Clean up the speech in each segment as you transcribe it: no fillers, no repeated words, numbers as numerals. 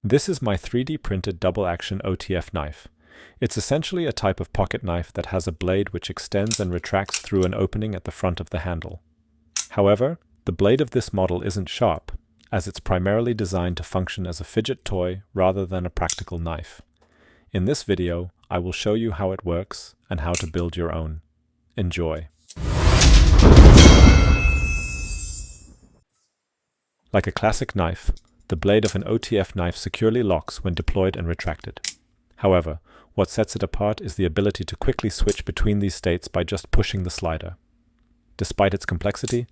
This is my 3D printed double-action OTF knife. It's essentially a type of pocket knife that has a blade which extends and retracts through an opening at the front of the handle. However, the blade of this model isn't sharp, as it's primarily designed to function as a fidget toy rather than a practical knife. In this video, I will show you how it works and how to build your own. Enjoy! Like a classic knife, the blade of an OTF knife securely locks when deployed and retracted. However, what sets it apart is the ability to quickly switch between these states by just pushing the slider. Despite its complexity,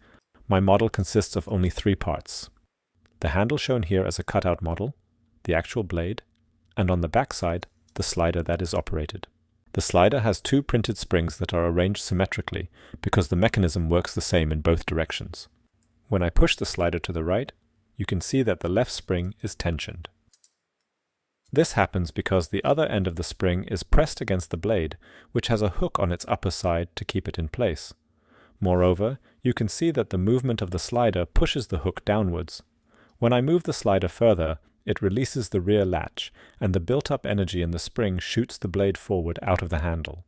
my model consists of only 3 parts. The handle shown here as a cutout model, the actual blade, and on the back side, the slider that is operated. The slider has 2 printed springs that are arranged symmetrically because the mechanism works the same in both directions. When I push the slider to the right, you can see that the left spring is tensioned. This happens because the other end of the spring is pressed against the blade, which has a hook on its upper side to keep it in place. Moreover, you can see that the movement of the slider pushes the hook downwards. When I move the slider further, it releases the rear latch, and the built-up energy in the spring shoots the blade forward out of the handle.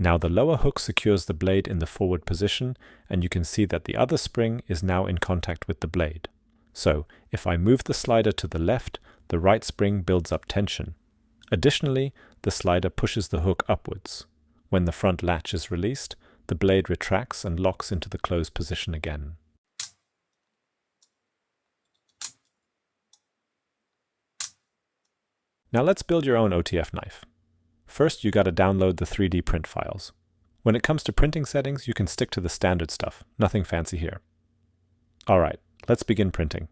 Now the lower hook secures the blade in the forward position, and you can see that the other spring is now in contact with the blade. So, if I move the slider to the left, the right spring builds up tension. Additionally, the slider pushes the hook upwards. When the front latch is released, the blade retracts and locks into the closed position again. Now let's build your own OTF knife. First, you gotta download the 3D print files. When it comes to printing settings, you can stick to the standard stuff, nothing fancy here. Alright, let's begin printing.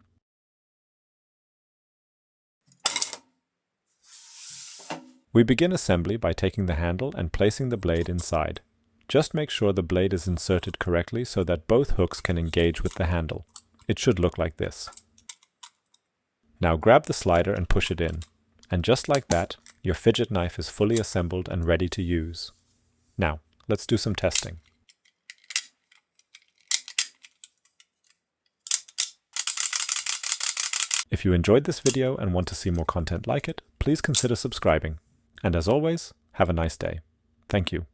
We begin assembly by taking the handle and placing the blade inside. Just make sure the blade is inserted correctly so that both hooks can engage with the handle. It should look like this. Now grab the slider and push it in. And just like that, your fidget knife is fully assembled and ready to use. Now, let's do some testing. If you enjoyed this video and want to see more content like it, please consider subscribing. And as always, have a nice day. Thank you.